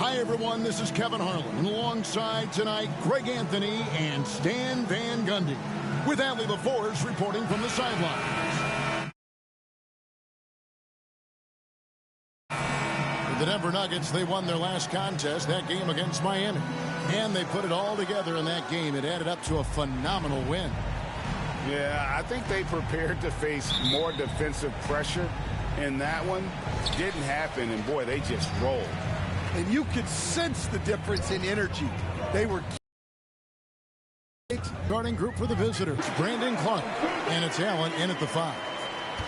Hi, everyone. This is Kevin Harlan. And alongside tonight, Greg Anthony and Stan Van Gundy. With Allie LaForce reporting from the sidelines. The Denver Nuggets, they won their last contest, that game against Miami. And they put it all together in that game. It added up to a phenomenal win. Yeah, I think they prepared to face more defensive pressure in that one. Didn't happen, and boy, they just rolled. And you could sense the difference in energy. They were... Starting group for the visitors, Brandon Clark. And it's Allen in at the 5.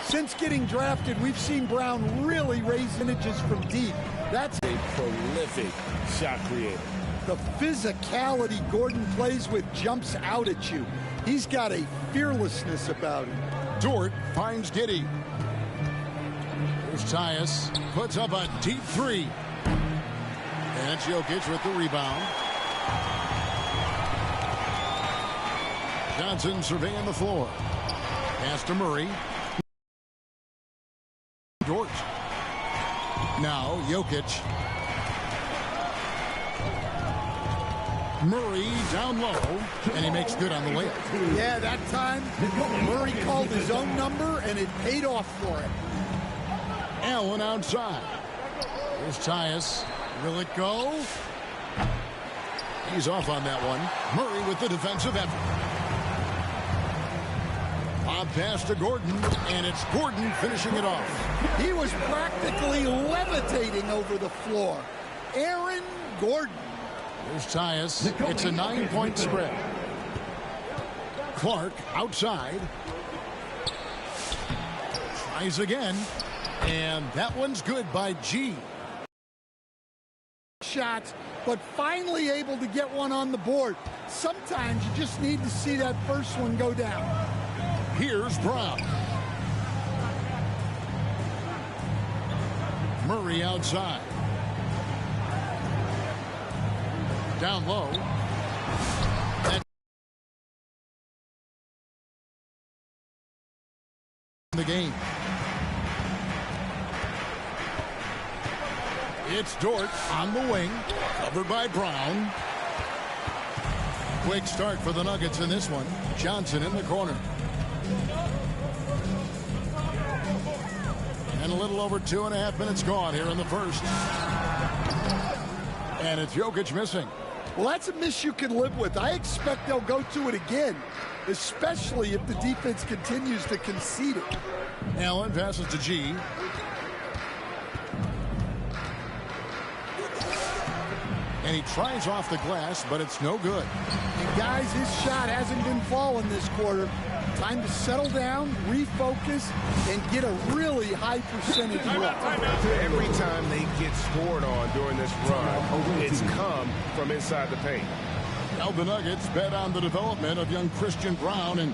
Since getting drafted, we've seen Brown really raise images from deep. That's a prolific shot creator. The physicality Gordon plays with jumps out at you. He's got a fearlessness about him. Dort finds Giddey. Here's Tyus. Puts up a deep 3. And Jokic with the rebound. Johnson surveying the floor. Pass to Murray. Dort. Now Jokic. Murray down low, and he makes good on the layup. Yeah, that time Murray called his own number, and it paid off for him. Allen outside. Here's Tyus. Will it go? He's off on that one. Murray with the defensive effort. Lob pass to Gordon, and it's Gordon finishing it off. He was practically levitating over the floor. Aaron Gordon. Here's Tyus. It's a 9-point spread. Clark outside. Tries again. And that one's good by G. Shots, but finally able to get one on the board. Sometimes you just need to see that first one go down. Here's Brown. Murray outside. Down low. And the game. It's Dort on the wing, covered by Brown. Quick start for the Nuggets in this one. Johnson in the corner. And a little over 2.5 minutes gone here in the first. And it's Jokic missing. Well, that's a miss you can live with. I expect they'll go to it again, especially if the defense continues to concede it. Allen passes to G. And he tries off the glass, but it's no good. And guys, his shot hasn't been falling this quarter. Time to settle down, refocus, and get a really high percentage look. Every time they get scored on during this run, it's come from inside the paint. Now the Nuggets bet on the development of young Christian Brown, and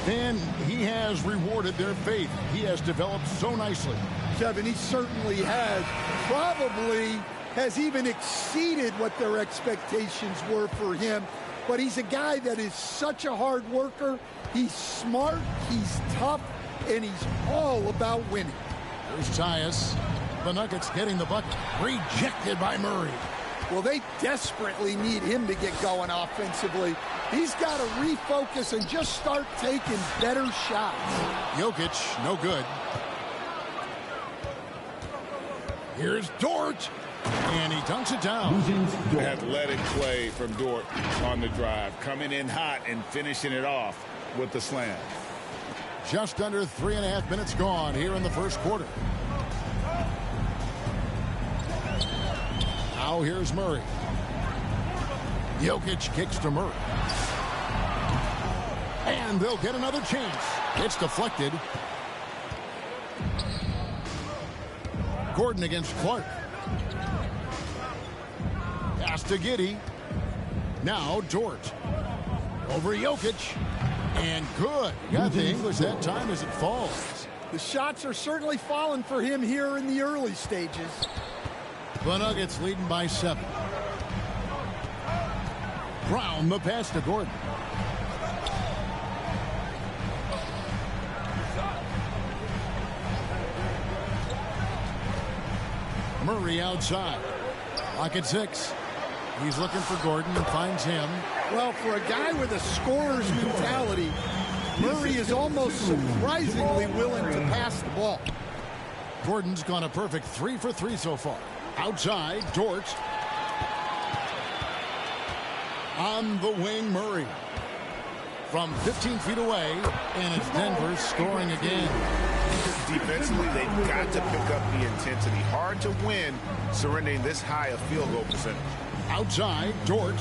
Stan, he has rewarded their faith. He has developed so nicely. Kevin, he certainly has. Probably has even exceeded what their expectations were for him. But he's a guy that is such a hard worker. He's smart, he's tough, and he's all about winning. There's Tyus. The Nuggets getting the bucket. Rejected by Murray. Well, they desperately need him to get going offensively. He's got to refocus and just start taking better shots. Jokic, no good. Here's Dort. And he dunks it down. Athletic play from Dort on the drive. Coming in hot and finishing it off with the slam. Just under 3.5 minutes gone here in the first quarter. Now here's Murray. Jokic kicks to Murray. And they'll get another chance. It's deflected. Gordon against Clark. Pass to Giddey. Now Dort. Over Jokic. And good. Got the English that time as it falls. The shots are certainly falling for him here in the early stages. The Nuggets leading by 7. Brown the pass to Gordon. Murray outside. Lock at 6. He's looking for Gordon and finds him. Well, for a guy with a scorer's mentality, Murray is almost surprisingly willing to pass the ball. Gordon's gone a perfect 3 for 3 so far. Outside, Dort. On the wing, Murray. From 15 feet away, and it's Denver scoring again. Defensively, they've got to pick up the intensity. Hard to win surrendering this high a field goal percentage. Outside, Dort.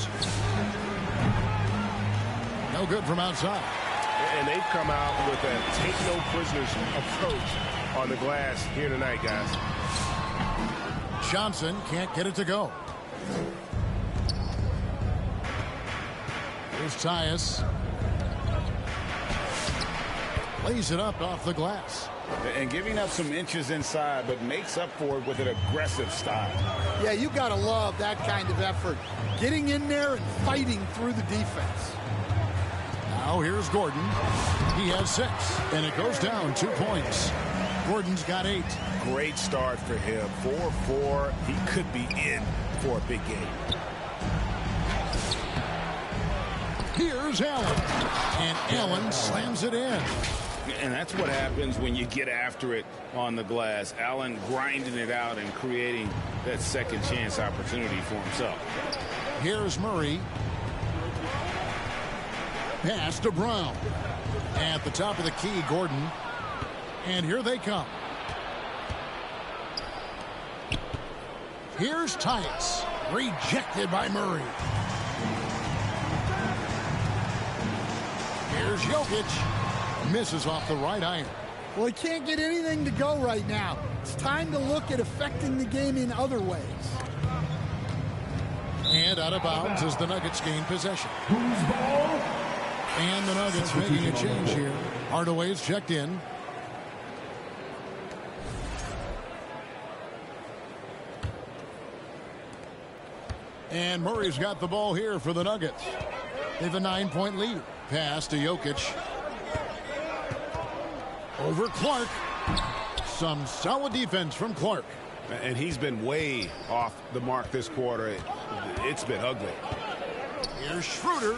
No good from outside. And they've come out with a take-no-prisoners approach on the glass here tonight, guys. Johnson can't get it to go. Here's Tyus. Lays it up off the glass. And giving up some inches inside, but makes up for it with an aggressive style. Yeah, you got to love that kind of effort. Getting in there and fighting through the defense. Now here's Gordon. He has 6, and it goes down 2 points. Gordon's got 8. Great start for him. 4-4. He could be in for a big game. Here's Allen. And Allen slams it in. And that's what happens when you get after it on the glass. Allen grinding it out and creating that second chance opportunity for himself. Here's Murray. Pass to Brown. At the top of the key, Gordon. And here they come. Here's Tyus. Rejected by Murray. Here's Jokic. Misses off the right iron. Well, he can't get anything to go right now. It's time to look at affecting the game in other ways. And out of bounds as the Nuggets gain possession. And the Nuggets making a change here. Hardaway's checked in. And Murray's got the ball here for the Nuggets. They have a 9-point lead. Pass to Jokic. Over Clark. Some solid defense from Clark. And he's been way off the mark this quarter. It's been ugly. Here's Schroeder.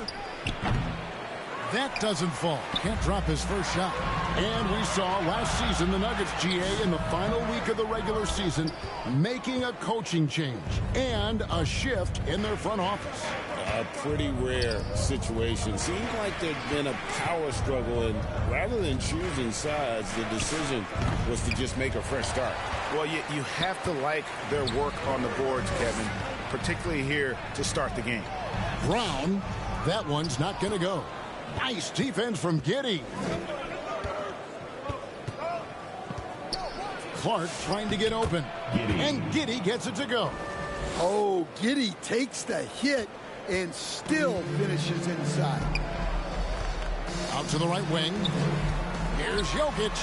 That doesn't fall. Can't drop his first shot. And we saw last season the Nuggets, GA, in the final week of the regular season, making a coaching change and a shift in their front office. A pretty rare situation. Seems like there'd been a power struggle, and rather than choosing sides, the decision was to just make a fresh start. Well, you have to like their work on the boards, Kevin, particularly here to start the game. Brown, that one's not going to go. Nice defense from Giddey. Clark trying to get open. And Giddey gets it to go. Oh, Giddey takes the hit and still finishes inside. Out to the right wing. Here's Jokic.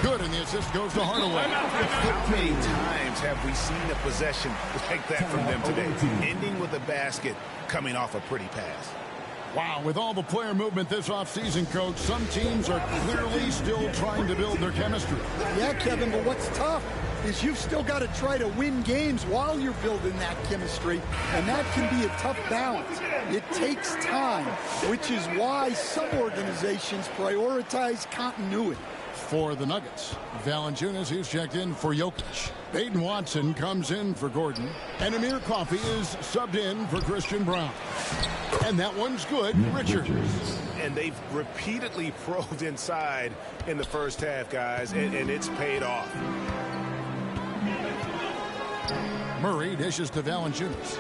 Good, and the assist goes to Hardaway. How many times have we seen a possession like that from them today? Ending with a basket, coming off a pretty pass. Wow, with all the player movement this offseason, Coach, some teams are clearly still trying to build their chemistry. Yeah, Kevin, but what's tough is you've still got to try to win games while you're building that chemistry, and that can be a tough balance. It takes time, which is why some organizations prioritize continuity. For the Nuggets, Valanciunas, he's checked in for Jokic. Peyton Watson comes in for Gordon. And Amir Coffey is subbed in for Christian Brown. And that one's good. Richards. And they've repeatedly probed inside in the first half, guys, and it's paid off. Murray dishes to Valanciunas.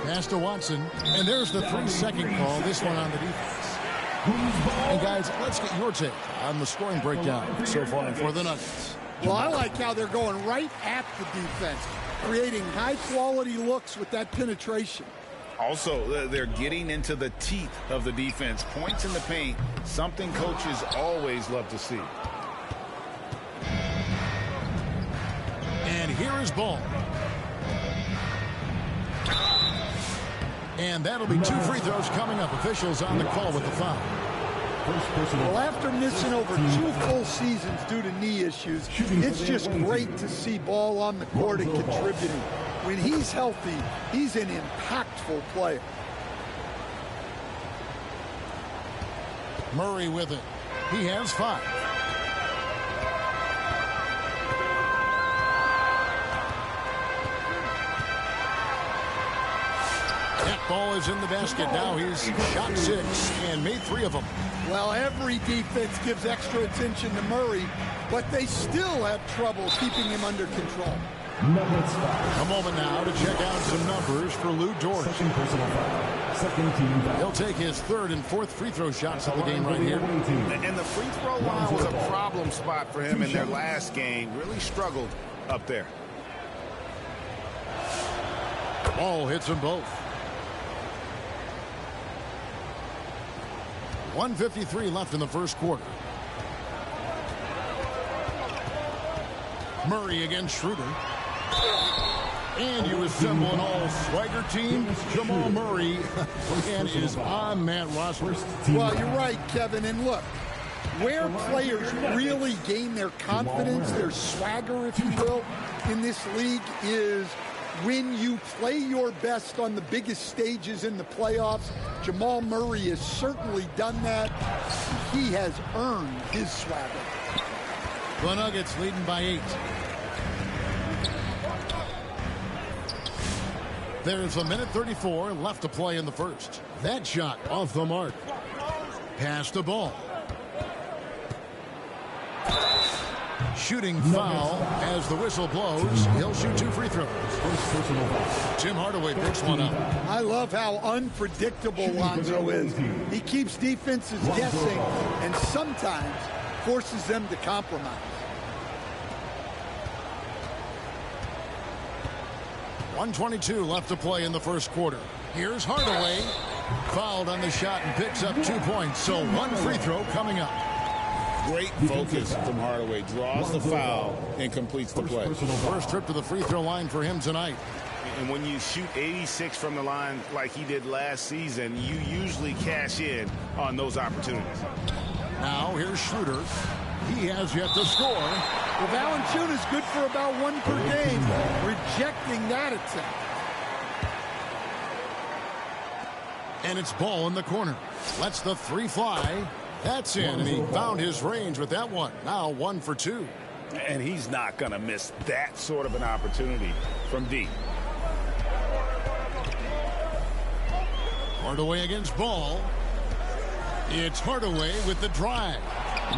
Pass to Watson. And there's the 3-second call, this one on the defense. And guys, let's get your take on the scoring breakdown so far for the Nuggets. Well, I like how they're going right at the defense, creating high-quality looks with that penetration. Also, they're getting into the teeth of the defense. Points in the paint, something coaches always love to see. And here is Ball. And that'll be 2 free throws coming up. Officials on the call with the foul. Well, after missing over 2 full seasons due to knee issues, it's just great to see Ball on the court and contributing. When he's healthy, he's an impactful player. Murray with it. He has 5. That ball is in the basket. Now he's shot 6 and made 3 of them. Well, every defense gives extra attention to Murray, but they still have trouble keeping him under control. A moment now to check out some numbers for Lou Dort. He'll take his 3rd and 4th free throw shots of the game right here. And the free throw line was a problem spot for him in their last game. Really struggled up there. Ball hits them both. 1:53 left in the first quarter. Murray against Schroeder. And you assemble an all-swagger team. Jamal Murray and is on that roster. Well, you're right, Kevin. And look, where players really gain their confidence, their swagger, if you will, in this league is when you play your best on the biggest stages in the playoffs. Jamal Murray has certainly done that. He has earned his swagger. The Nuggets leading by 8. There's 1:34 left to play in the first. That shot off the mark. Pass the ball. Shooting foul as the whistle blows. He'll shoot 2 free throws. Tim Hardaway picks one up. I love how unpredictable Lonzo is. He keeps defenses guessing and sometimes forces them to compromise. 1:22 left to play in the first quarter. Here's Hardaway. Fouled on the shot and picks up 2 points. So 1 free throw coming up. Great focus from Hardaway. Draws the foul and completes the play. First trip to the free throw line for him tonight. And when you shoot 86 from the line like he did last season, you usually cash in on those opportunities. Now here's Schroeder. He has yet to score. Well, Valanciunas good for about 1 per game, rejecting that attempt. And it's Ball in the corner. Lets the 3 fly. That's in, and he found his range with that one. Now 1 for 2. And he's not going to miss that sort of an opportunity from deep. Hardaway against Ball. It's Hardaway with the drive.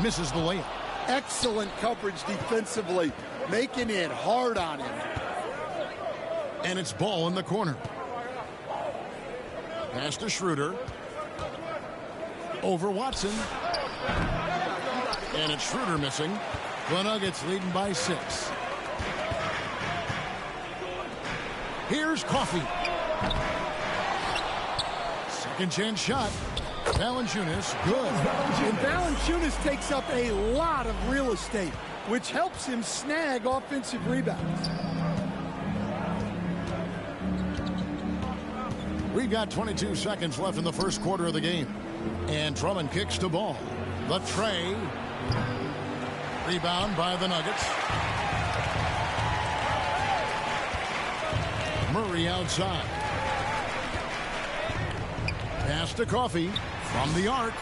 Misses the layup. Excellent coverage defensively, making it hard on him. And it's Ball in the corner. Pass to Schroeder. Over Watson. And it's Schroeder missing. The Nuggets leading by 6. Here's Coffey. Second chance shot. Valanciunas, good. And Valanciunas takes up a lot of real estate, which helps him snag offensive rebounds. We've got 22 seconds left in the first quarter of the game. And Drummond kicks to Ball. The tray. Rebound by the Nuggets. Murray outside. Pass to Coffey from the arc.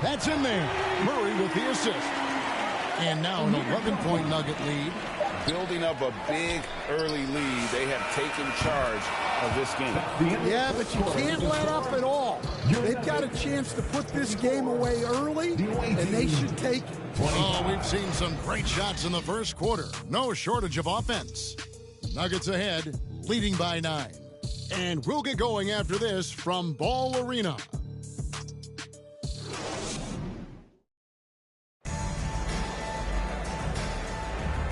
That's in there. Murray with the assist. And now an 11-point Nugget lead. Building up a big early lead. They have taken charge of this game. Yeah, but you can't let up at all. They've got a chance to put this game away early, and they should take it. Oh, we've seen some great shots in the first quarter. No shortage of offense. Nuggets ahead, leading by 9. And we'll get going after this from Ball Arena.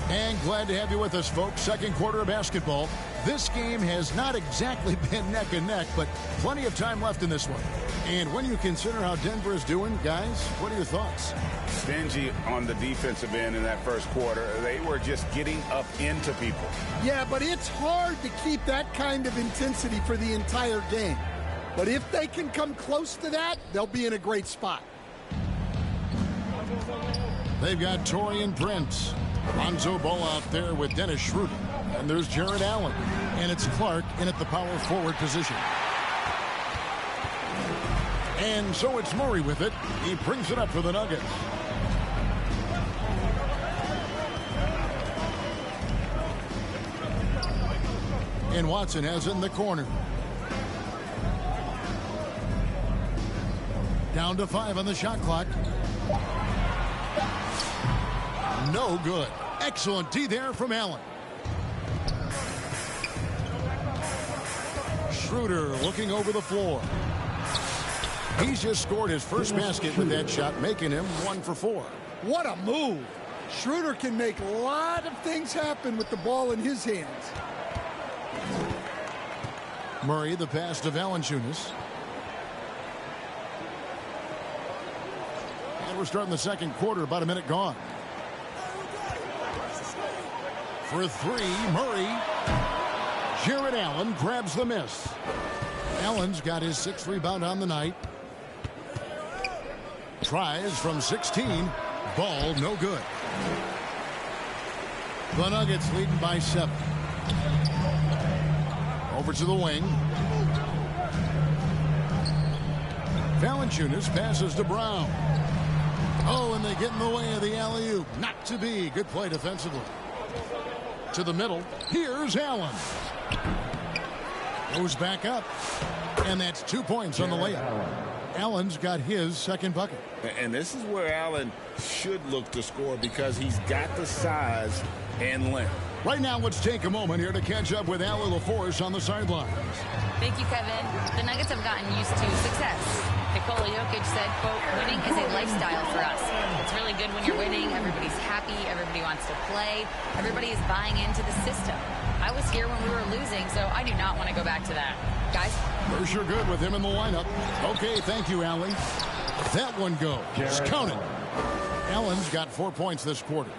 And glad to have you with us, folks. Second quarter of basketball. This game has not exactly been neck and neck, but plenty of time left in this one. And when you consider how Denver is doing, guys, what are your thoughts? Stingy on the defensive end in that first quarter. They were just getting up into people. Yeah, but it's hard to keep that kind of intensity for the entire game. But if they can come close to that, they'll be in a great spot. They've got Torian Prince. Lonzo Ball out there with Dennis Schroeder. And there's Jared Allen. And it's Clark in at the power forward position. And so it's Murray with it. He brings it up for the Nuggets. And Watson has it in the corner. Down to 5 on the shot clock. No good. Excellent D there from Allen. Schroeder looking over the floor. He's just scored his first basket with that shot, making him 1 for 4. What a move. Schroeder can make a lot of things happen with the ball in his hands. Murray, the pass to Valanciunas. And we're starting the second quarter, about a minute gone. For 3, Murray. Jared Allen grabs the miss. Allen's got his 6th rebound on the night. Tries from 16. Ball no good. The Nuggets leading by 7. Over to the wing. Valanciunas passes to Brown. Oh, and they get in the way of the alley-oop. Not to be. Good play defensively. To the middle. Here's Allen. Goes back up. And that's 2 points on the layup. Allen's got his second bucket. And this is where Allen should look to score because he's got the size and length. Right now, let's take a moment here to catch up with Ali LaForce on the sidelines. Thank you, Kevin. The Nuggets have gotten used to success. Nikola Jokic said, quote, winning is a lifestyle for us. It's really good when you're winning. Everybody's happy. Everybody wants to play. Everybody is buying into the system. I was here when we were losing, so I do not want to go back to that. Guys? They're sure good with him in the lineup. Okay, thank you, Ali. That one goes. Counted. Allen's got 4 points this quarter.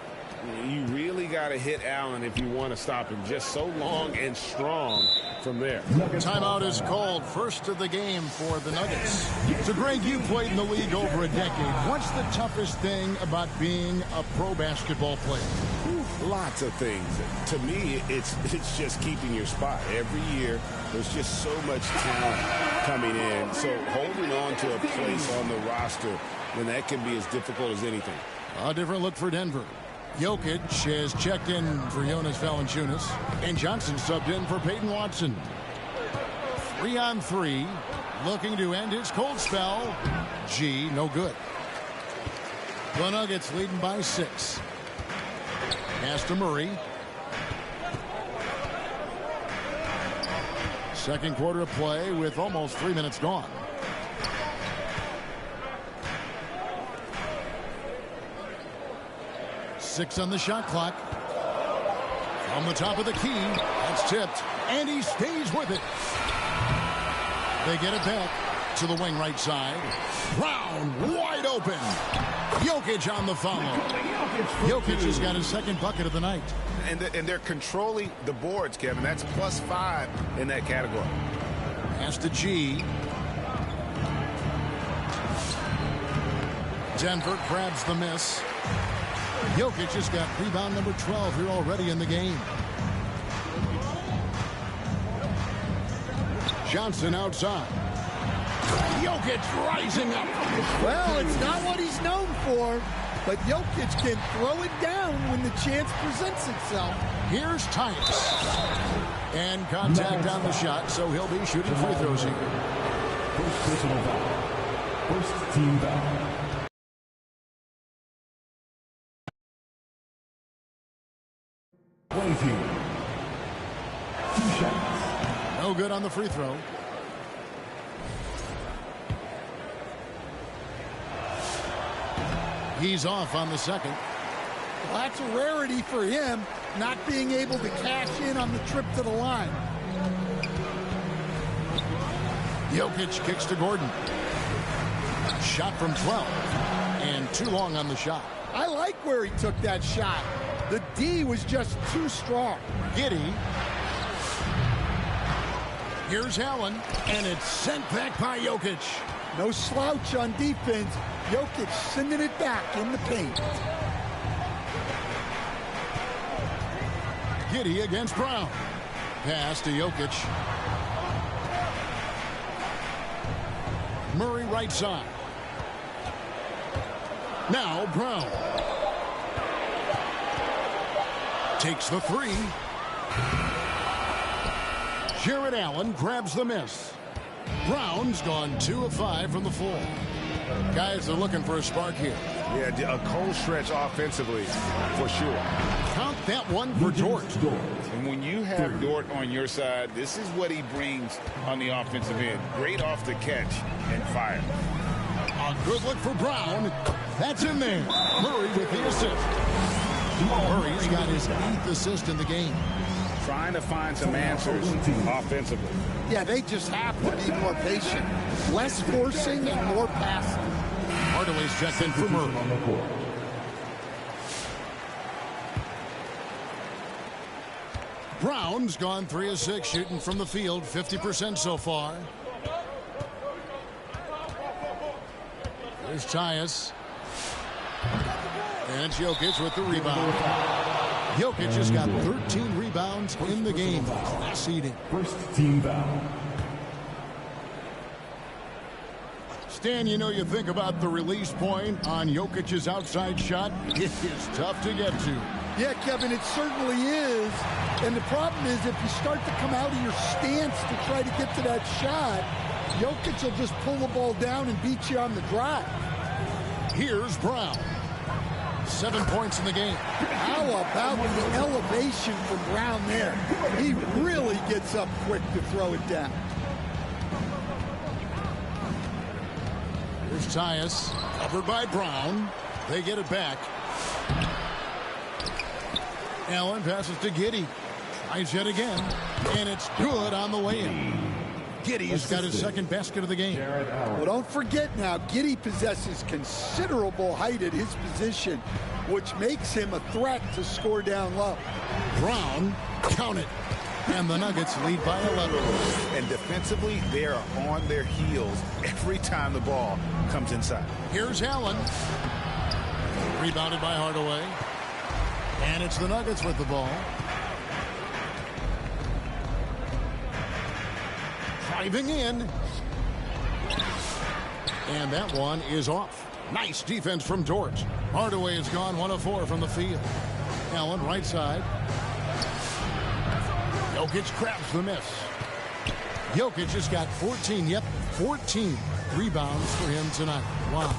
You really got to hit Allen if you want to stop him. Just so long and strong from there. Timeout is called. First of the game for the Nuggets. So, Greg, you played in the league over a decade. What's the toughest thing about being a pro basketball player? Lots of things. To me, it's just keeping your spot. Every year, there's just so much talent coming in. So holding on to a place on the roster, when that can be as difficult as anything. A different look for Denver. Jokic has checked in for Jonas Valanciunas, and Johnson subbed in for Peyton Watson. 3-on-3, looking to end his cold spell. G, no good. The Nuggets leading by 6. Pass to Murray. Second quarter of play with almost 3 minutes gone. Six on the shot clock. From the top of the key. That's tipped. And he stays with it. They get it back to the wing right side. Brown wide open. Jokic on the follow. Jokic has got his second bucket of the night. And they're controlling the boards, Kevin. That's +5 in that category. Pass to G. Denver grabs the miss. Jokic has got rebound number 12 here already in the game. Johnson outside. Jokic rising up. Well, it's not what he's known for, but Jokic can throw it down when the chance presents itself. Here's Tyus. And contact on the shot, so he'll be shooting free throws here. First personal foul. First team foul. Plays here. 2 shots. No good on the free throw. He's off on the second. Well, that's a rarity for him, not being able to cash in on the trip to the line. Jokic kicks to Gordon. Shot from 12. And too long on the shot. I like where he took that shot. The D was just too strong. Giddey. Here's Allen. And it's sent back by Jokic. No slouch on defense. Jokic sending it back in the paint. Giddey against Brown. Pass to Jokic. Murray right side. Now Brown. Takes the three. Jared Allen grabs the miss. Brown's gone 2 of 5 from the floor. Guys are looking for a spark here. Yeah, a cold stretch offensively for sure. Count that one for Dort. And when you have Dort on your side, this is what he brings on the offensive end. Great off the catch and fire. A good look for Brown. That's in there. Murray with the assist. Murray's got his 8th assist in the game. Trying to find some answers offensively. Yeah, they just have to be more patient. Less forcing and more passing. Hardaway's checked in for Murray. Brown's gone 3 of 6 shooting from the field, 50% so far. Here's Tyus. And Jokic with the rebound. Jokic has got 13 rebounds in the game. Leading. First team foul. Stan, you know, you think about the release point on Jokic's outside shot. It is tough to get to. Yeah, Kevin, it certainly is. And the problem is if you start to come out of your stance to try to get to that shot, Jokic will just pull the ball down and beat you on the drive. Here's Brown. 7 points in the game. How about the elevation from Brown there? He really gets up quick to throw it down. Here's Tyus. Covered by Brown. They get it back. Allen passes to Giddey. Tries yet again. And it's good on the way in. Giddey's got his 2nd basket of the game. Well, don't forget now, Giddey possesses considerable height at his position, which makes him a threat to score down low. Brown, count it. And the Nuggets lead by 11. And defensively, they are on their heels every time the ball comes inside. Here's Allen. Rebounded by Hardaway. And it's the Nuggets with the ball. Driving in. And that one is off. Nice defense from Dort. Hardaway has gone 1 of 4 from the field. Allen right side. Jokic grabs the miss. Jokic has got 14 rebounds for him tonight. Wow.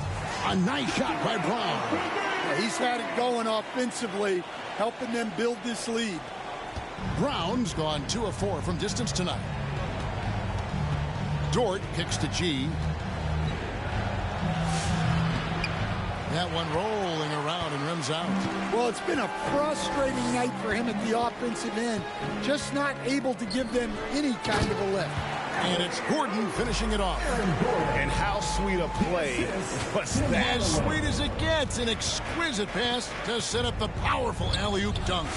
A nice shot by Brown. Yeah, he's had it going offensively, helping them build this lead. Brown's gone 2 of 4 from distance tonight. Dort kicks to G. That one rolling around and rims out. Well, it's been a frustrating night for him at the offensive end. Just not able to give them any kind of a lift. And it's Gordon finishing it off. And how sweet a play was that? As sweet as it gets. An exquisite pass to set up the powerful alley-oop dunk.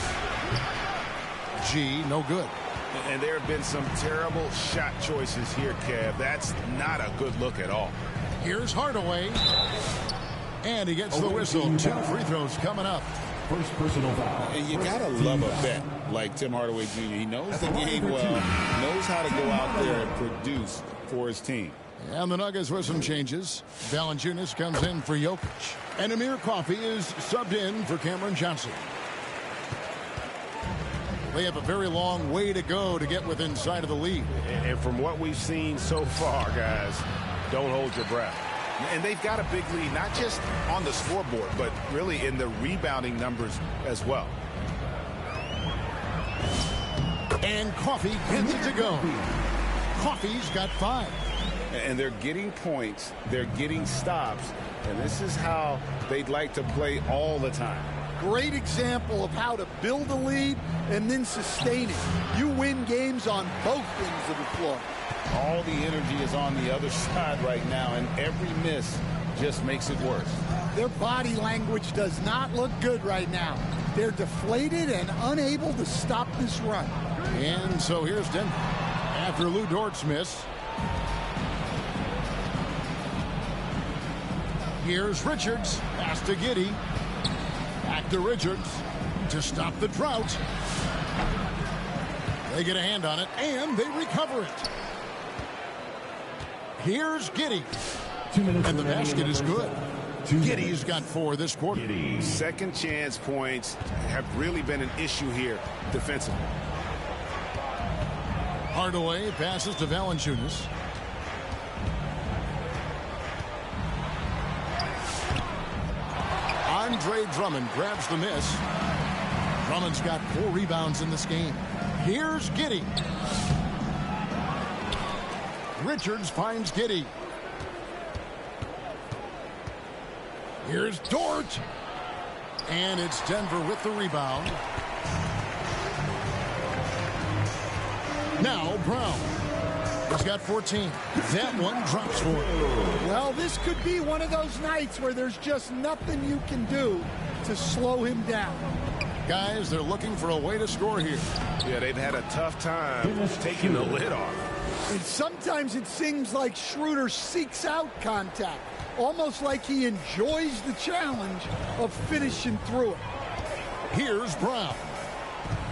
G, no good. And there have been some terrible shot choices here, Kev. That's not a good look at all. Here's Hardaway. And he gets the whistle. 2 free throws coming up. First personal foul. And you got to love a vet like Tim Hardaway Jr. He knows the game well, knows how to go out there and produce for his team. And the Nuggets with some changes. Valanciunas comes in for Jokic. And Amir Coffey is subbed in for Cameron Johnson. They have a very long way to go to get within sight of the lead. And from what we've seen so far, guys, don't hold your breath. And they've got a big lead, not just on the scoreboard, but really in the rebounding numbers as well. And Coffey gets it to go. Coffey's got 5. And they're getting points, they're getting stops, and this is how they'd like to play all the time. Great example of how to build a lead and then sustain it. You win games on both ends of the floor. All the energy is on the other side right now, and every miss just makes it worse. Their body language does not look good right now. They're deflated and unable to stop this run. And so here's Denver. After Lou Dort's miss. Here's Richards. Pass to Giddey. Back to Richards to stop the drought. They get a hand on it, and they recover it. Here's Giddey. 2 minutes And the remaining basket in the is first good. half. 2 Giddey's minutes. got 4 this quarter. Second chance points have really been an issue here defensively. Hardaway passes to Valanciunas. Andre Drummond grabs the miss. Drummond's got 4 rebounds in this game. Here's Giddey. Richards finds Giddey. Here's Dort. And it's Denver with the rebound. Now Brown. He's got 14. That one drops for him. Well, this could be one of those nights where there's just nothing you can do to slow him down. Guys, they're looking for a way to score here. Yeah, they've had a tough time taking the lid off. And sometimes it seems like Schroeder seeks out contact, almost like he enjoys the challenge of finishing through it. Here's Brown.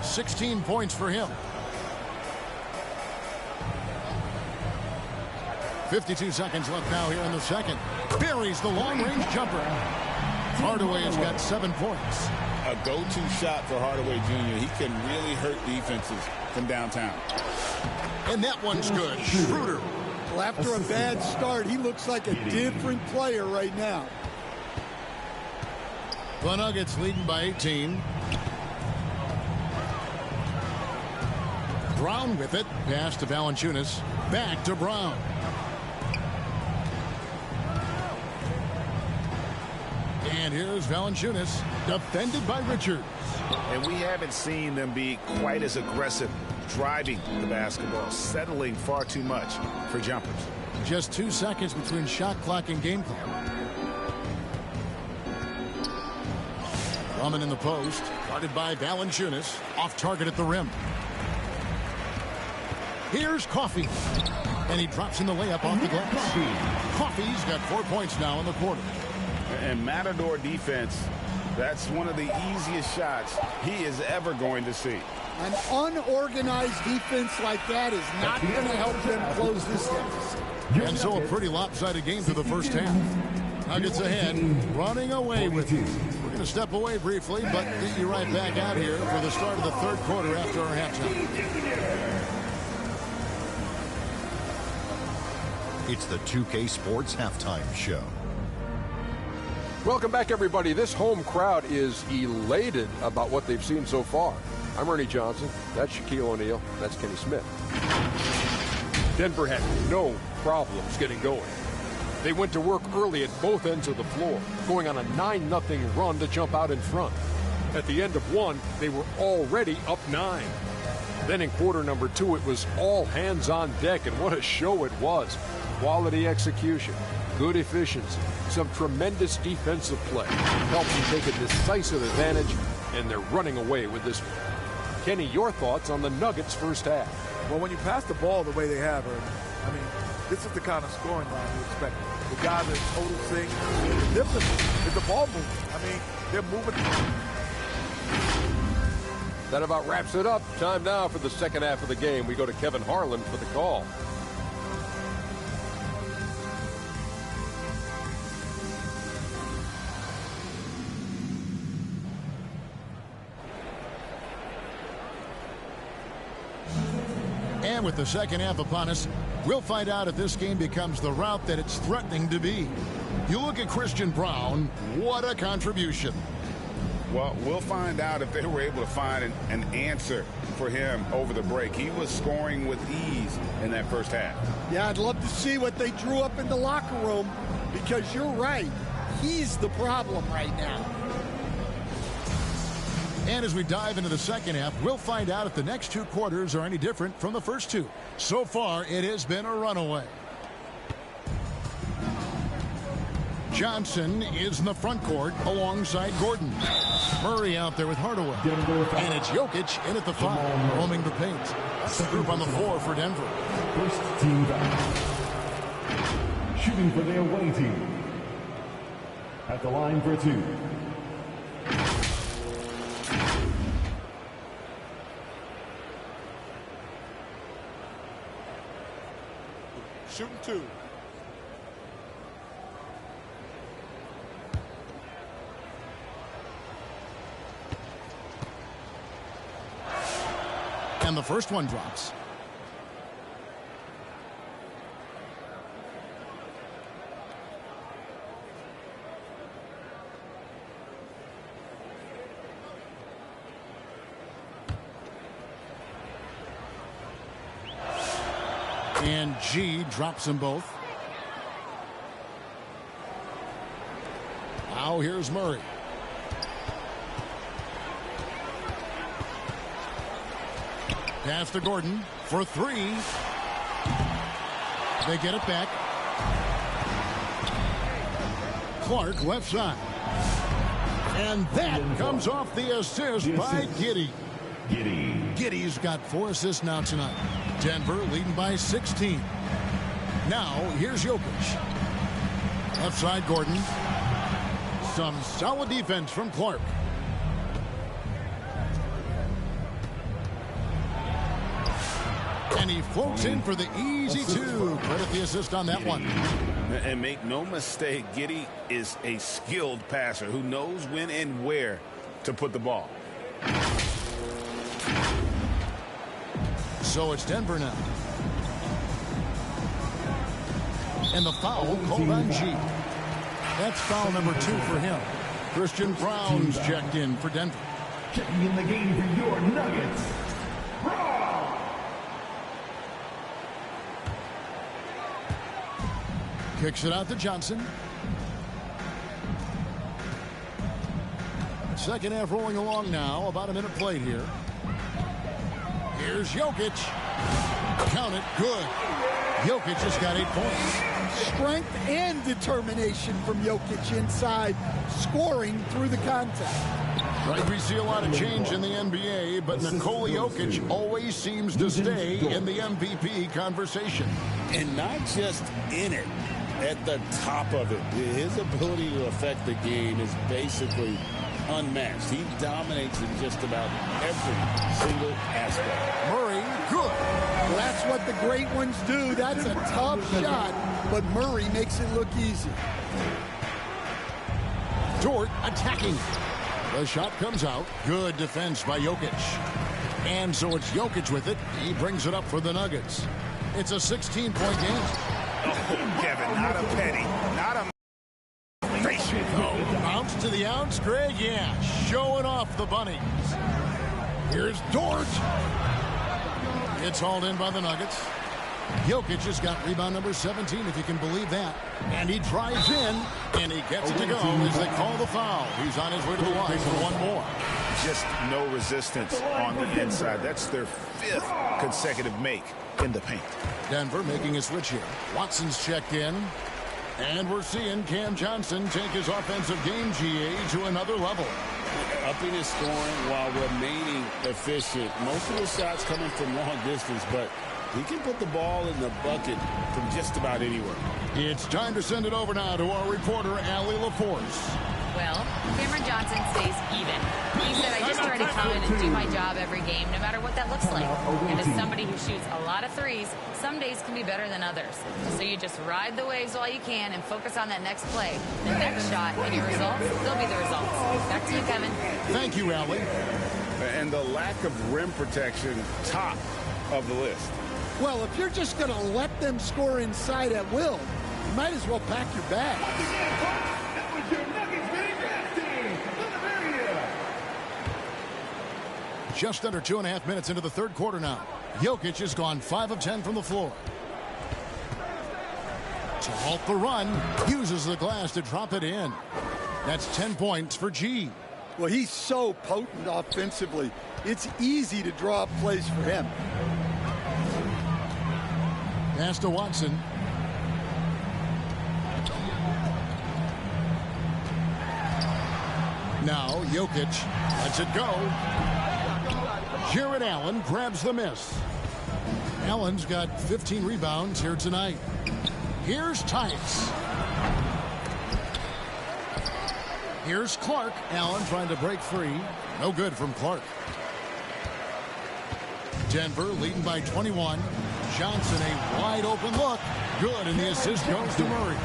16 points for him. 52 seconds left now here in the second. Buries the long-range jumper. Hardaway has got 7 points. A go-to shot for Hardaway Jr. He can really hurt defenses from downtown. And that one's good. Schroeder. Well, after a bad start, he looks like a different player right now. The Nuggets leading by 18. Brown with it. Pass to Valanciunas. Back to Brown. And here's Valanciunas, defended by Richards. And we haven't seen them be quite as aggressive driving the basketball, settling far too much for jumpers. Just 2 seconds between shot clock and game clock. Drummond in the post, guarded by Valanciunas, off target at the rim. Here's Coffey, and he drops in the layup off the glass. Coffey's got 4 points now in the quarter. And Matador defense, that's one of the easiest shots he is ever going to see. An unorganized defense like that is not going to help them close this deficit. And so a pretty lopsided game through the first half. Nuggets ahead, running away with it. We're going to step away briefly, but get you right back out here for the start of the third quarter after our halftime. It's the 2K Sports Halftime Show. Welcome back, everybody. This home crowd is elated about what they've seen so far. I'm Ernie Johnson. That's Shaquille O'Neal. That's Kenny Smith. Denver had no problems getting going. They went to work early at both ends of the floor, going on a 9-0 run to jump out in front. At the end of one, they were already up 9. Then in quarter number 2, it was all hands on deck, and what a show it was. Quality execution, good efficiency, some tremendous defensive play helps them take a decisive advantage, and they're running away with this one. Kenny, your thoughts on the Nuggets' first half? Well, when you pass the ball the way they have, I mean, this is the kind of scoring line you expect. The guys are in total sync. The difference is the ball movement. I mean, they're moving. That about wraps it up. Time now for the second half of the game. We go to Kevin Harlan for the call. And with the second half upon us, we'll find out if this game becomes the route that it's threatening to be. You look at Christian Braun, what a contribution. Well, we'll find out if they were able to find an answer for him over the break. He was scoring with ease in that first half. Yeah, I'd love to see what they drew up in the locker room, because you're right. He's the problem right now. And as we dive into the second half, we'll find out if the next 2 quarters are any different from the first 2. So far, it has been a runaway. Johnson is in the front court alongside Gordon. Murray out there with Hardaway. And it's Jokic in at the 5, roaming the paint. That's the group on the floor for Denver. First team back. Shooting for their away team. At the line for two. Shooting two. And the first one drops. And G drops them both. Now here's Murray. Pass to Gordon for three. They get it back. Clark left side. And that comes off the assist by Giddey. Giddey's got 4 assists now tonight. Denver leading by 16. Now here's Jokic. Left side Gordon. Some solid defense from Clark. And he floats in for the easy two. Credit the assist on that one. And make no mistake, Giddey is a skilled passer who knows when and where to put the ball. So it's Denver now. And the foul called on G. That's foul number 2 for him. Christian Brown's checked in for Denver. Checking in the game for your Nuggets. Kicks it out to Johnson. Second half rolling along now. About a minute played here. Here's Jokic. Count it. Good. Jokic just got 8 points. Strength and determination from Jokic inside, scoring through the contact. Right, we see a lot of change in the NBA, but Nikola Jokic always seems to stay in the MVP conversation. And not just in it, at the top of it. His ability to affect the game is basically unmatched. He dominates in just about every single aspect. Murray, good. Well, that's what the great ones do. That's a tough shot, but Murray makes it look easy. Dort attacking. The shot comes out. Good defense by Jokic. And so it's Jokic with it. He brings it up for the Nuggets. It's a 16-point game. Oh, Kevin, not a penny. Not a... Oh, bounce to the ounce, Greg. Yeah, showing off the bunnies. Here's Dort. It's hauled in by the Nuggets. Jokic has got rebound number 17, if you can believe that. And he drives in, and he gets it to go as they call the foul. He's on his way to the line for one more. Just no resistance on the inside. That's their 5th consecutive make in the paint. Denver making a switch here. Watson's checked in. And we're seeing Cam Johnson take his offensive game, GA, to another level. Upping his scoring while remaining efficient. Most of his shots coming from long distance, but he can put the ball in the bucket from just about anywhere. It's time to send it over now to our reporter, Allie LaForce. Well, Cameron Johnson stays even. He said, I just try to come in and do my job every game, no matter what that looks like. And as somebody who shoots a lot of threes, some days can be better than others. So you just ride the waves while you can and focus on that next play. The next shot and your results, they'll be the results. Back to you, Kevin. Thank you, Allie. And the lack of rim protection, top of the list. Well, if you're just going to let them score inside at will, you might as well pack your bag. That was your Nuggets Vegas team. Just under 2.5 minutes into the third quarter now. Jokic has gone 5 of 10 from the floor. To halt the run, uses the glass to drop it in. That's 10 points for G. Well, he's so potent offensively. It's easy to draw up plays for him. Pass to Watson. Now Jokic lets it go. Jared Allen grabs the miss. Allen's got 15 rebounds here tonight. Here's Tice. Here's Clark. Allen trying to break free. No good from Clark. Denver leading by 21. Johnson, a wide open look. Good, and the assist goes to Murray.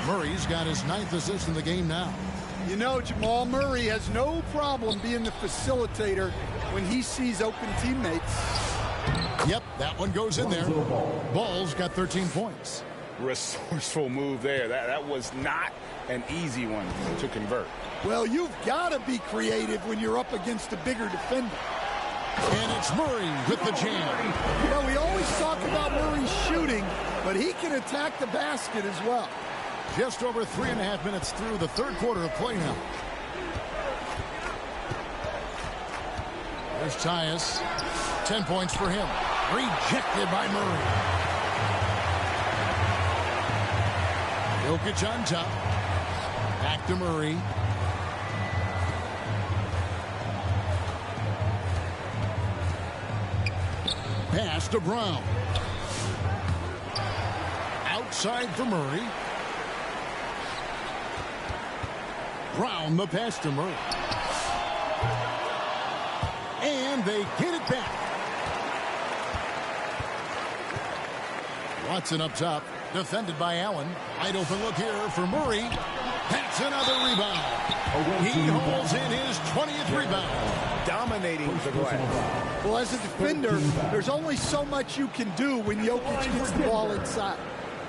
Murray's got his 9th assist in the game now. You know, Jamal Murray has no problem being the facilitator when he sees open teammates. Yep, that one goes in there. Ball's got 13 points. Resourceful move there. That was not an easy one to convert. Well, you've got to be creative when you're up against a bigger defender. And it's Murray with the jam. You know, we always talk about Murray's shooting, but he can attack the basket as well. Just over 3.5 minutes through the third quarter of play now. There's Tyus. 10 points for him. Rejected by Murray. Jokic on top. Back to Murray. Pass to Brown. Outside for Murray. Brown the pass to Murray. And they get it back. Watson up top. Defended by Allen. Wide open look here for Murray. That's another rebound. He holds in his 20th rebound. Dominating the glass. Well, as a defender, there's only so much you can do when Jokic gets the ball inside.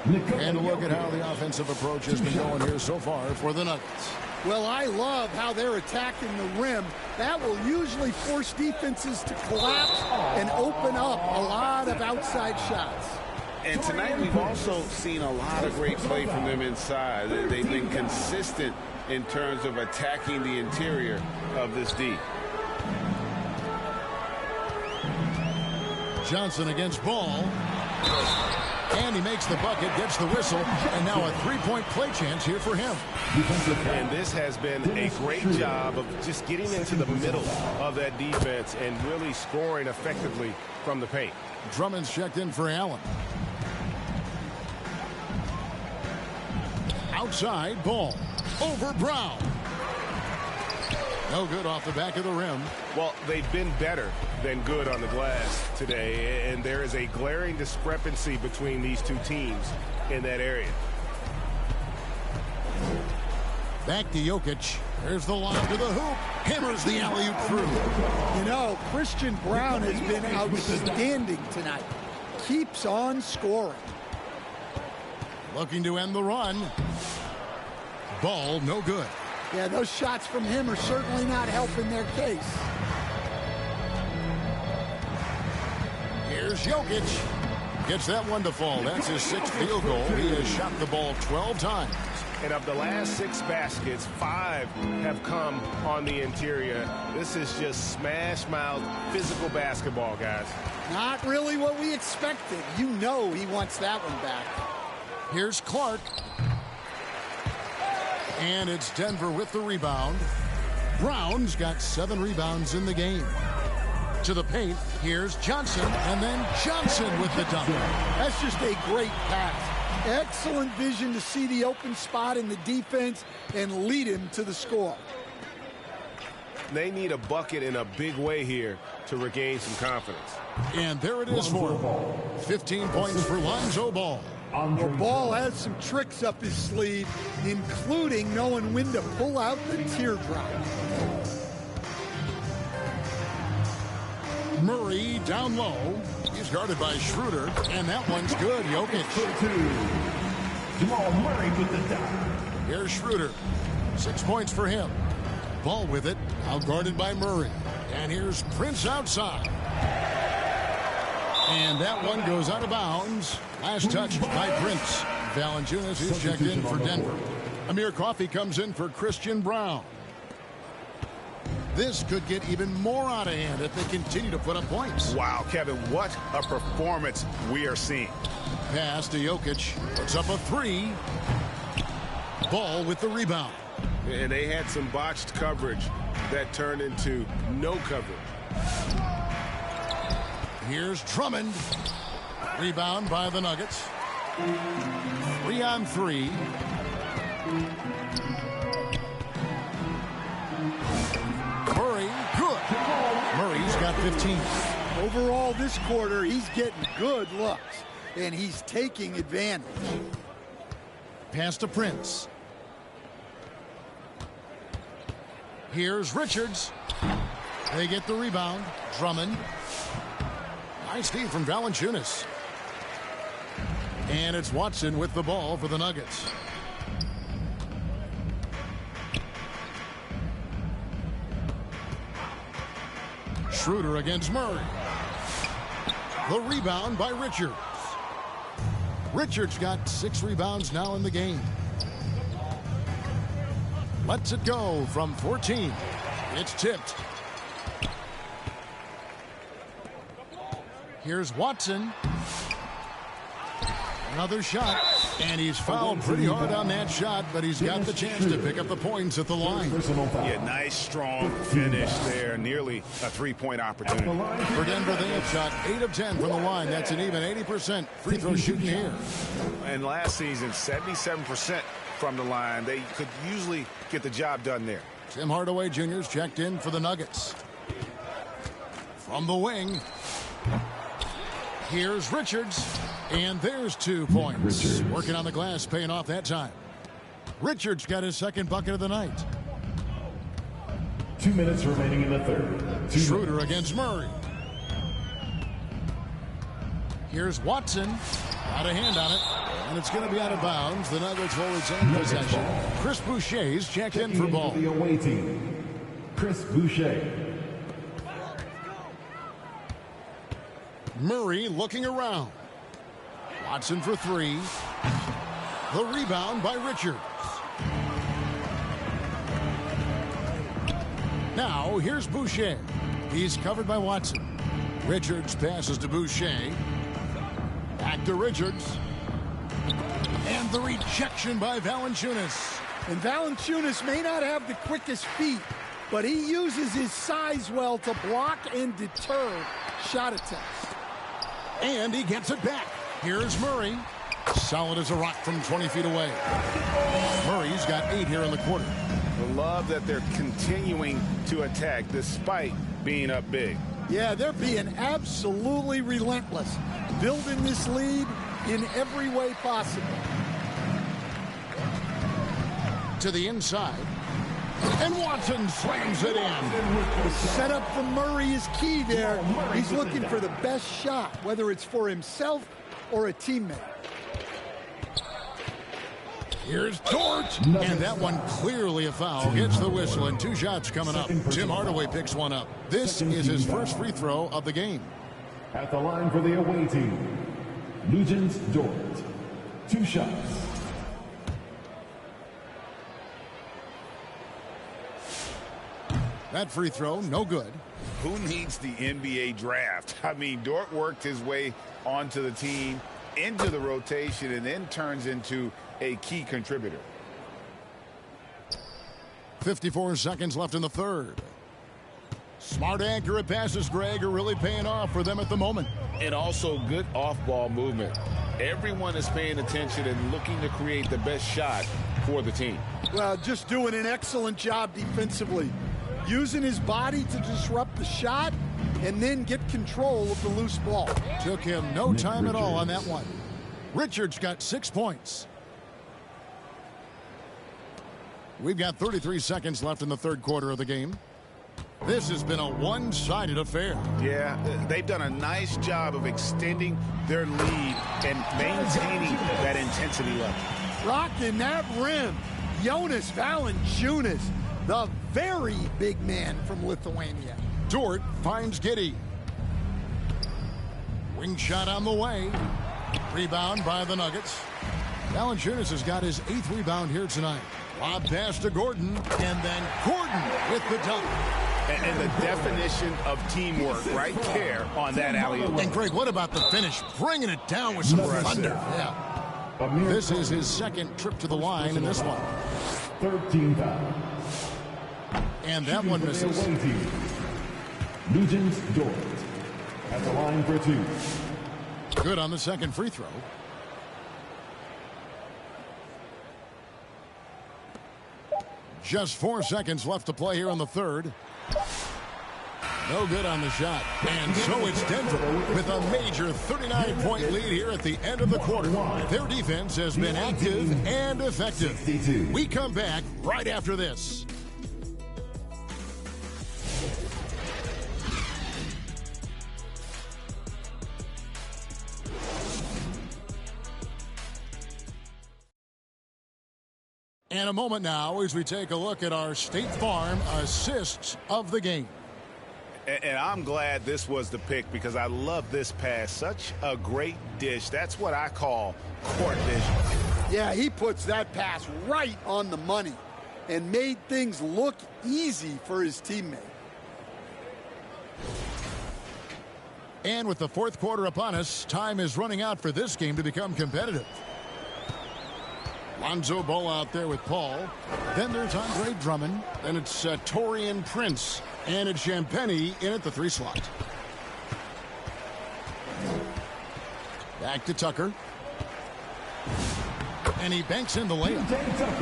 And look at how the offensive approach has been going here so far for the Nuggets. Well, I love how they're attacking the rim. That will usually force defenses to collapse and open up a lot of outside shots. And tonight we've also seen a lot of great play from them inside. They've been consistent in terms of attacking the interior of this D. Johnson against Ball. And he makes the bucket, gets the whistle, and now a three-point play chance here for him. And this has been a great job of just getting into the middle of that defense and really scoring effectively from the paint. Drummond's checked in for Allen. Outside, Ball. Over Brown. No good off the back of the rim. Well, they've been better than good on the glass today, and there is a glaring discrepancy between these two teams in that area. Back to Jokic. There's the lob to the hoop. Hammers the alley-oop through. You know, Christian Brown has been outstanding tonight. Keeps on scoring. Looking to end the run. Ball, no good. Yeah, those shots from him are certainly not helping their case. Here's Jokic. Gets that one to fall. That's his 6th field goal. He has shot the ball 12 times. And of the last 6 baskets, 5 have come on the interior. This is just smash-mouth physical basketball, guys. Not really what we expected. You know he wants that one back. Here's Clark. And it's Denver with the rebound. Brown's got 7 rebounds in the game. To the paint, here's Johnson, and then Johnson with the dunk. That's just a great pass. Excellent vision to see the open spot in the defense and lead him to the score. They need a bucket in a big way here to regain some confidence. And there it is for him. 15 points for Lonzo Ball. Well, Ball has some tricks up his sleeve, including knowing when to pull out the teardrop. Murray down low. He's guarded by Schroeder, and that one's good. Jokic. Jamal Murray with the dunk. Here's Schroeder. 6 points for him. Ball with it, out guarded by Murray. And here's Prince outside. And that one goes out of bounds. Last touch by Prince. Valanciunas is checked in for Denver. Amir Coffey comes in for Christian Brown. This could get even more out of hand if they continue to put up points. Wow, Kevin, what a performance we are seeing. Pass to Jokic. Puts up a 3. Ball with the rebound. And they had some botched coverage that turned into no coverage. Here's Drummond. Rebound by the Nuggets. 3 on 3. 15. Overall, this quarter, he's getting good looks, and he's taking advantage. Pass to Prince. Here's Richards. They get the rebound. Drummond. Nice feed from Valanciunas. And it's Watson with the ball for the Nuggets. Schroeder against Murray. The rebound by Richards. Richards got 6 rebounds now in the game. Lets it go from 14. It's tipped. Here's Watson. Another shot, and he's fouled pretty hard on that shot, but he's got the chance to pick up the points at the line. Yeah, nice, strong finish there. Nearly a three-point opportunity. For Denver, they have shot 8 of 10 from the line. That's an even 80% free throw shooting here. And last season, 77% from the line. They could usually get the job done there. Tim Hardaway Jr.'s checked in for the Nuggets. From the wing, here's Richards. And there's 2 points. Richards. Working on the glass, paying off that time. Richards got his second bucket of the night. 2 minutes remaining in the third. Schroeder against Murray. Here's Watson. Got a hand on it. And it's going to be out of bounds. The Nuggets will retain possession. Chris Boucher's checked in for ball. The away team, Chris Boucher. Murray looking around. Watson for 3. The rebound by Richards. Now here's Boucher. He's covered by Watson. Richards passes to Boucher. Back to Richards. And the rejection by Valanciunas. And Valanciunas may not have the quickest feet, but he uses his size well to block and deter shot attempts. And he gets it back. Here's Murray. Solid as a rock from 20 feet away. Murray's got 8 here in the quarter. I love that they're continuing to attack despite being up big. Yeah, they're being absolutely relentless, building this lead in every way possible. To the inside. And Watson slams it in. Setup from Murray is key there. He's looking for the best shot, whether it's for himself or a teammate. Here's Dort. And that one clearly a foul. Gets the whistle and 2 shots coming up. Tim Hardaway picks one up. This is his first free throw of the game. At the line for the away team, Nugent Dort. 2 shots. That free throw, no good. Who needs the NBA draft? I mean, Dort worked his way onto the team, into the rotation, and then turns into a key contributor. 54 seconds left in the third. Smart, accurate passes, Greg, are really paying off for them at the moment. And also good off-ball movement. Everyone is paying attention and looking to create the best shot for the team. Well, just doing an excellent job defensively. Using his body to disrupt the shot and then get control of the loose ball. Took him no time at all on that one. Richards got 6 points. We've got 33 seconds left in the third quarter of the game. This has been a one-sided affair. Yeah, they've done a nice job of extending their lead and maintaining that intensity level. Rocking that rim, Jonas Valanciunas, the very big man from Lithuania. Dort finds Giddey. Wing shot on the way. Rebound by the Nuggets. Valanciunas has got his 8th rebound here tonight. Lob pass to Gordon, and then Gordon with the dunk. And the definition of teamwork right there on that alley-oop. And Greg, what about the finish? Bringing it down with some thunder. Yeah. This is his second trip to the line in this one. 13 foul. And that one misses. Nugent Dort at the line for 2. Good on the second free throw. Just 4 seconds left to play here in the third. No good on the shot. And so it's Denver with a major 39-point lead here at the end of the quarter. Their defense has been active and effective. We come back right after this. And a moment now as we take a look at our State Farm assists of the game. And I'm glad this was the pick because I love this pass. Such a great dish. That's what I call court vision. Yeah, he puts that pass right on the money and made things look easy for his teammate. And with the fourth quarter upon us, time is running out for this game to become competitive. Lonzo Ball out there with Paul. Then there's Andre Drummond. Then it's Taurean Prince. And it's Champagnie in at the 3 slot. Back to Tucker. And he banks in the layup.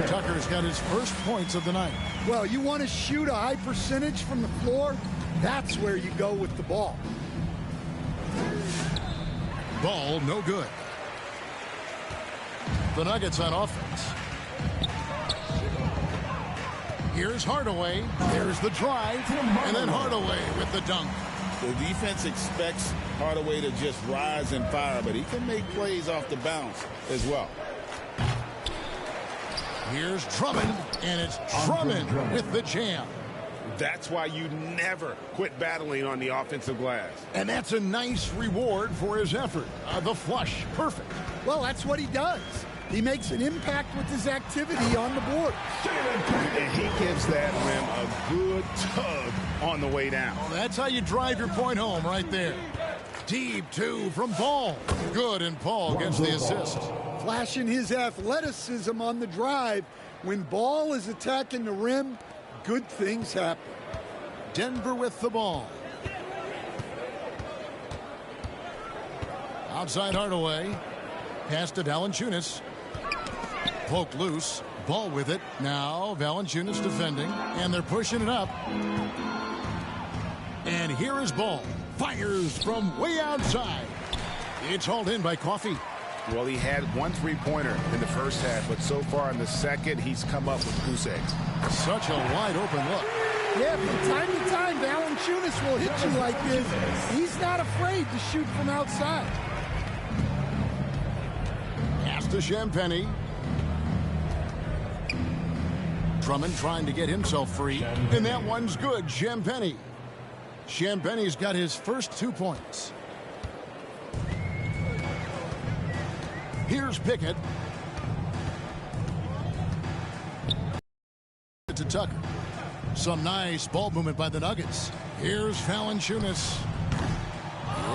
Tucker's got his first points of the night. Well, you want to shoot a high percentage from the floor? That's where you go with the ball. Ball no good. The Nuggets on offense. Here's Hardaway. There's the drive. And then Hardaway with the dunk. The defense expects Hardaway to just rise and fire, but he can make plays off the bounce as well. Here's Drummond, and it's Drummond with the jam. That's why you never quit battling on the offensive glass. And that's a nice reward for his effort. The flush, perfect. Well, that's what he does. He makes an impact with his activity on the board. And he gives that rim a good tug on the way down. Well, that's how you drive your point home right there. Deep two from Ball. Good, and Paul gets the assist. Flashing his athleticism on the drive. When Ball is attacking the rim, good things happen. Denver with the ball. Outside Hardaway. Pass to Valanciunas. Poke loose. Ball with it. Now Valanciunas defending. And they're pushing it up. And here is Ball. Fires from way outside. It's hauled in by Coffey. Well, he had one three-pointer in the first half, but so far in the second, he's come up with goose eggs. Such a wide open look. Yeah, from time to time, Valanciunas will hit you like this. He's not afraid to shoot from outside. Pass to Champagnie. Drummond trying to get himself free. And that one's good, Champagnie. Champagnie's got his first 2 points. Here's Pickett. To Tucker. Some nice ball movement by the Nuggets. Here's Valanciunas.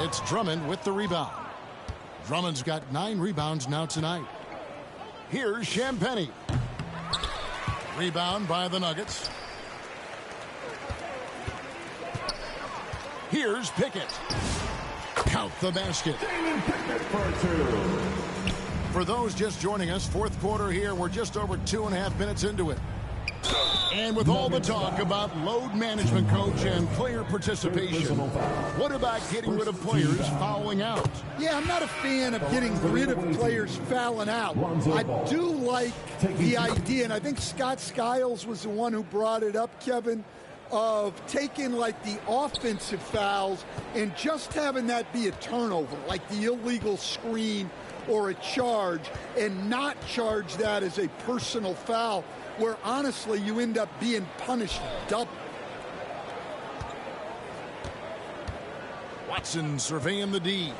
It's Drummond with the rebound. Drummond's got 9 rebounds now tonight. Here's Champagnie. Rebound by the Nuggets. Here's Pickett. Count the basket. For those just joining us, fourth quarter here. We're just over 2.5 minutes into it. And with all the talk about load management, coach, and player participation, what about getting rid of players fouling out? Yeah, I'm not a fan of getting rid of players fouling out. I do like the idea, and I think Scott Skiles was the one who brought it up, Kevin, of taking like the offensive fouls and just having that be a turnover, like the illegal screen or a charge, and not charge that as a personal foul, where honestly you end up being punished double. Watson surveying the D.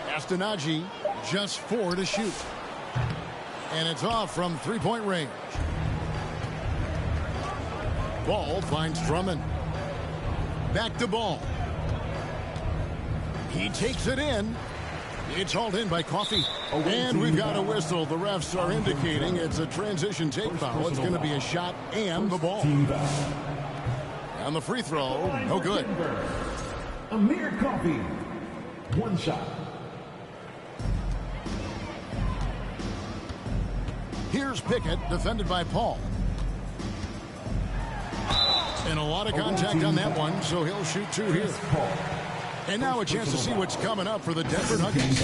Astonagi, just 4 to shoot. And it's off from three-point range. Ball finds Drummond. Back to Ball. He takes it in. It's hauled in by Coffey. And we've got a whistle. The refs are indicating it's a transition take foul. It's going to be a shot and the ball. And the free throw, no good. Amir Coffey, 1 shot. Here's Pickett, defended by Paul. And a lot of contact on that one, so he'll shoot 2 here. And now a chance to see what's coming up for the Denver Nuggets.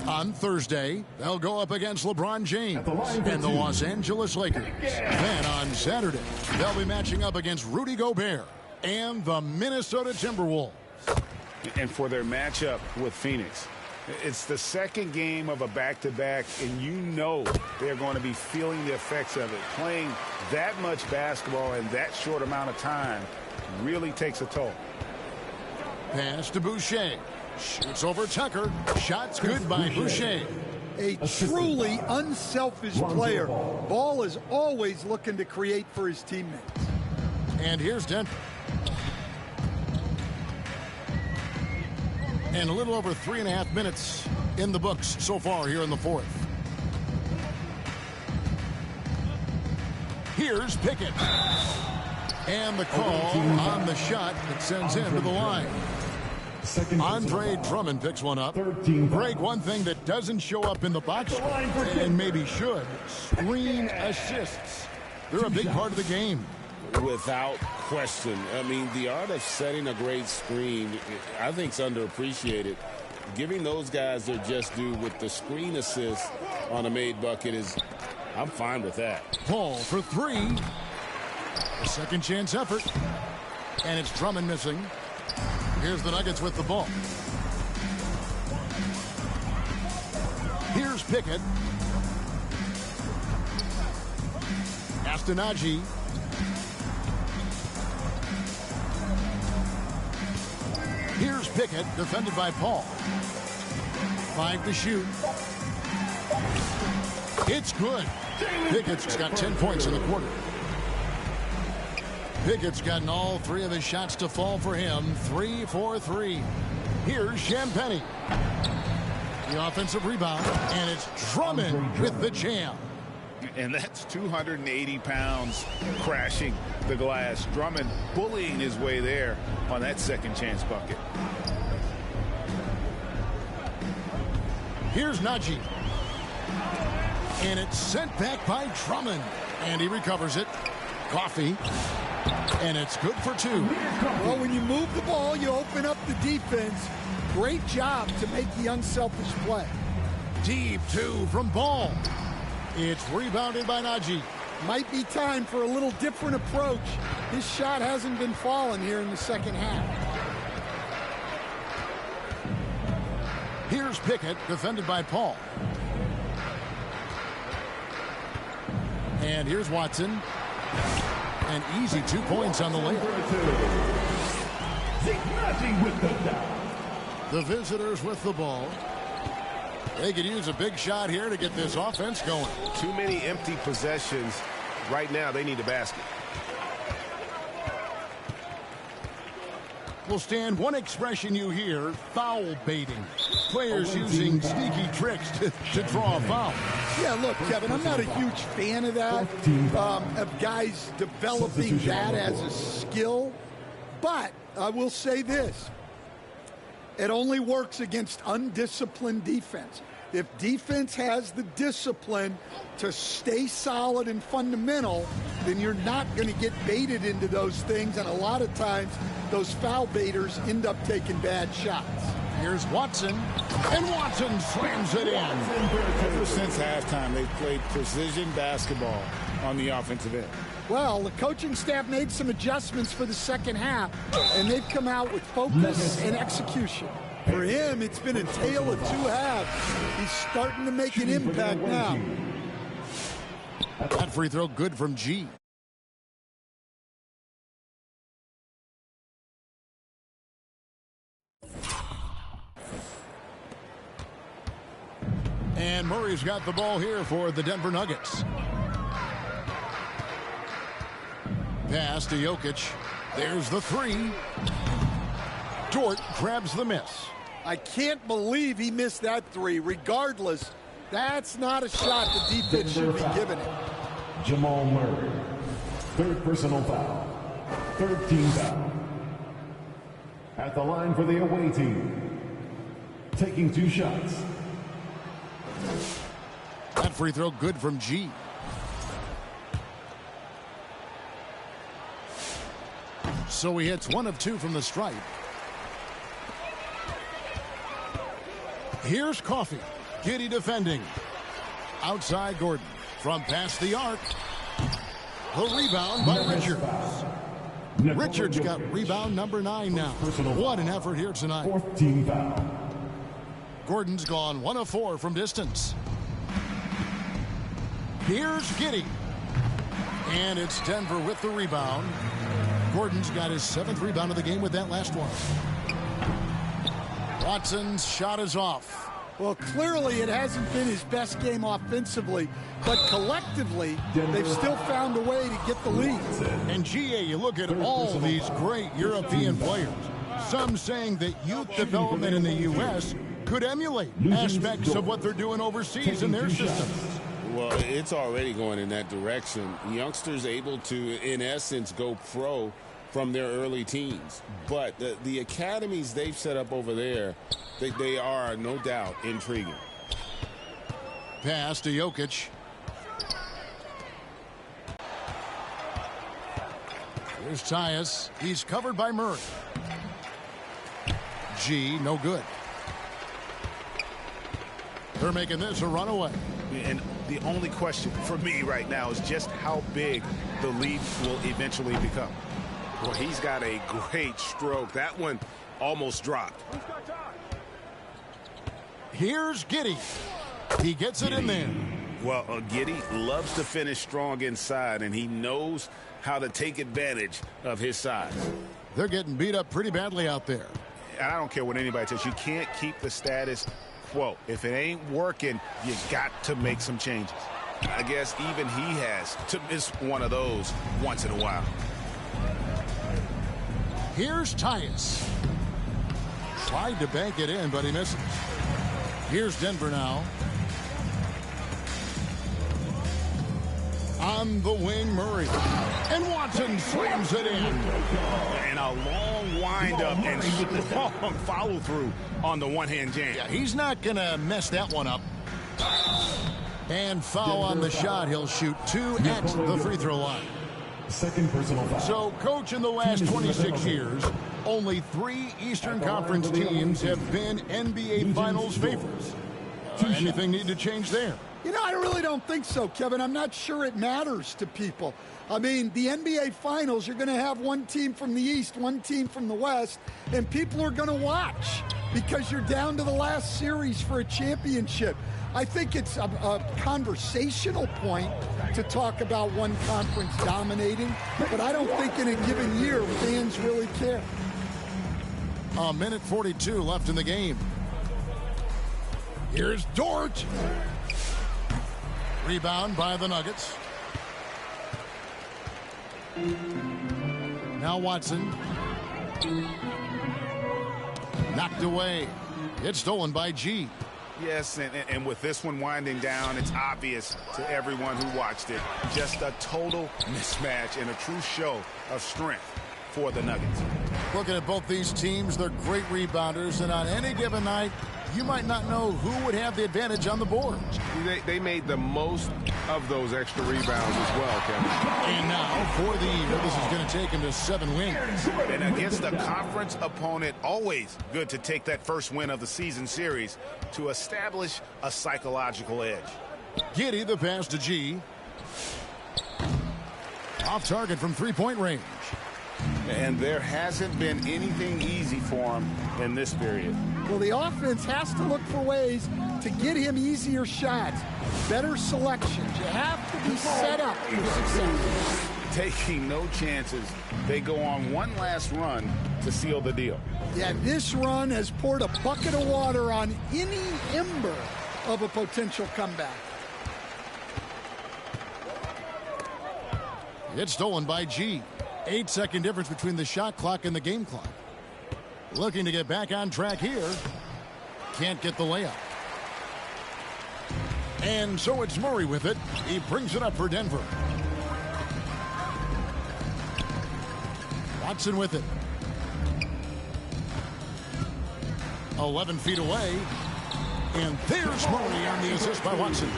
On Thursday, they'll go up against LeBron James and the Los Angeles Lakers. Then on Saturday, they'll be matching up against Rudy Gobert and the Minnesota Timberwolves. And for their matchup with Phoenix, it's the second game of a back-to-back, and you know they're going to be feeling the effects of it. Playing that much basketball in that short amount of time really takes a toll. Pass to Boucher. Shoots over Tucker. Shots good by Boucher. A truly unselfish player. Ball is always looking to create for his teammates. And here's Denver. And a little over 3.5 minutes in the books so far here in the fourth. Here's Pickett. And the call on the shot that sends him to the line. Andre Drummond picks one up. Greg, one thing that doesn't show up in the box score, and maybe should, screen assists. They're a big part of the game. Without question. I mean, the art of setting a great screen, I think, is underappreciated. Giving those guys their just due with the screen assist on a made bucket is, I'm fine with that. Paul for 3. A second chance effort. And it's Drummond missing. Here's the Nuggets with the ball. Here's Pickett. Astanaji. Here's Pickett, defended by Paul. 5 to shoot. It's good. Pickett's got 10 points in the quarter. Pickett's gotten all 3 of his shots to fall for him. 3 for 3. Here's Champagnie. The offensive rebound, and it's Drummond with the jam. And that's 280 pounds crashing the glass. Drummond bullying his way there on that second chance bucket. Here's Najee. And it's sent back by Drummond. And he recovers it. Coffee. And it's good for 2. Well, when you move the ball, you open up the defense. Great job to make the unselfish play. Deep 2 from Ball. It's rebounded by Najee. Might be time for a little different approach. His shot hasn't been falling here in the second half. Here's Pickett, defended by Paul. And here's Watson. An easy 2 points on the layup. The visitors with the ball. They could use a big shot here to get this offense going. Too many empty possessions. Right now, they need a basket. Will stand one expression you hear, foul baiting. Players using sneaky tricks to draw a foul. Yeah, look, Kevin, I'm not a huge fan of that, of guys developing that as a skill. But I will say this. It only works against undisciplined defense. If defense has the discipline to stay solid and fundamental, then you're not going to get baited into those things. And a lot of times, those foul baiters end up taking bad shots. Here's Watson, and Watson slams it in. Ever since halftime, they've played precision basketball on the offensive end. Well, the coaching staff made some adjustments for the second half, and they've come out with focus and execution. For him, it's been a tale of 2 halves. He's starting to make an impact now. That free throw good from G. And Murray's got the ball here for the Denver Nuggets. Pass to Jokic. There's the 3. Dort grabs the miss. I can't believe he missed that 3. Regardless, that's not a shot the defense should be giving him. Jamal Murray. 3rd personal foul. 3rd team foul. At the line for the away team. Taking 2 shots. That free throw good from G. So he hits 1 of 2 from the stripe. Here's Coffey. Giddey defending. Outside Gordon. From past the arc. The rebound by Richards. Richards got rebound number 9 now. What an effort here tonight. 14th foul. Gordon's gone 1 of 4 from distance. Here's Giddey. And it's Denver with the rebound. Gordon's got his 7th rebound of the game with that last one. Watson's shot is off. Well, clearly it hasn't been his best game offensively, but collectively, they've still found a way to get the lead. And GA, you look at all these great European players. Some saying that youth development in the U.S. could emulate aspects of what they're doing overseas in their systems. Well, it's already going in that direction. Youngsters able to, in essence, go pro from their early teens. But the academies they've set up over there, they are, no doubt, intriguing. Pass to Jokic. Here's Tyus. He's covered by Murray. G, no good. They're making this a runaway. And the only question for me right now is just how big the lead will eventually become. Well, he's got a great stroke. That one almost dropped. Here's Giddey. He gets it in there. Well, Giddey loves to finish strong inside, and he knows how to take advantage of his size. They're getting beat up pretty badly out there. And I don't care what anybody says. You can't keep the status quo. If it ain't working, you got to make some changes. I guess even he has to miss one of those once in a while. Here's Tyus. Tried to bank it in, but he misses. Here's Denver now. On the wing, Murray. And Watson slams it in. And a long windup and strong follow-through on the one-hand jam. Yeah, he's not going to mess that one up. And foul on the shot. He'll shoot 2 at the free throw line. Second personal foul. So, Coach, in the last 26 years, only 3 Eastern Conference teams have been NBA Finals favorites. Anything need to change there? You know, I really don't think so, Kevin. I'm not sure it matters to people. I mean, the NBA Finals, you're going to have one team from the East, one team from the West, and people are going to watch because you're down to the last series for a championship. I think it's a conversational point to talk about one conference dominating, but I don't think in a given year fans really care. A minute 42 left in the game. Here's Dort. Rebound by the Nuggets. Now Watson. Knocked away. It's stolen by G. Yes, and with this one winding down, it's obvious to everyone who watched it. Just a total mismatch and a true show of strength for the Nuggets. Looking at both these teams, they're great rebounders, and on any given night, you might not know who would have the advantage on the board. They made the most of those extra rebounds as well, Kevin. And now, for the year, this is going to take him to 7 wins. And against a conference opponent, always good to take that first win of the season series to establish a psychological edge. Giddey, the pass to G. Off target from three-point range. And there hasn't been anything easy for him in this period. Well, the offense has to look for ways to get him easier shots, better selections. You have to be set up for success. Taking no chances. They go on one last run to seal the deal. Yeah, this run has poured a bucket of water on any ember of a potential comeback. It's stolen by G. 8-second difference between the shot clock and the game clock. Looking to get back on track here. Can't get the layup. And so it's Murray with it. He brings it up for Denver. Watson with it. 11 feet away. And there's Murray on the assist by Watson.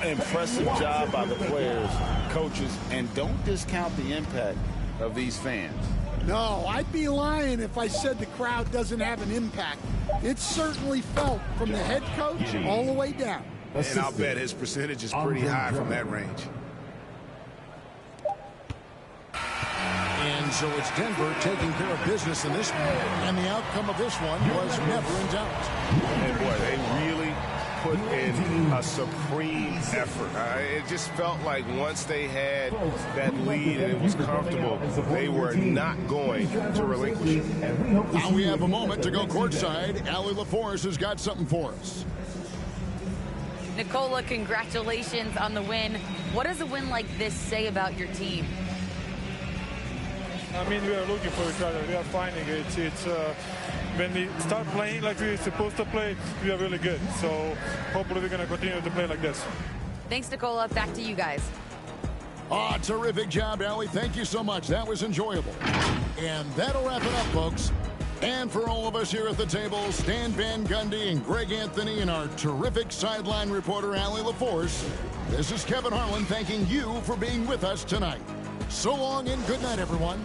Impressive job by the players, coaches, and don't discount the impact of these fans. No, I'd be lying if I said the crowd doesn't have an impact. It's certainly felt from the head coach all the way down. And I'll bet his percentage is pretty high from that range. And so it's Denver taking care of business in this one. And the outcome of this one was never in doubt. And boy, they really put in a supreme effort. It just felt like once they had that lead and it was comfortable, they were not going to relinquish it. Now we have a moment to go courtside. Allie LaForce has got something for us. Nicola, congratulations on the win. What does a win like this say about your team? I mean, we are looking for each other. We are finding it. When we start playing like we're supposed to play, we are really good. So hopefully we're going to continue to play like this. Thanks, Nicola. Back to you guys. Oh, terrific job, Allie. Thank you so much. That was enjoyable. And that'll wrap it up, folks. And for all of us here at the table, Stan Van Gundy and Greg Anthony and our terrific sideline reporter, Allie LaForce, this is Kevin Harlan thanking you for being with us tonight. So long and good night, everyone.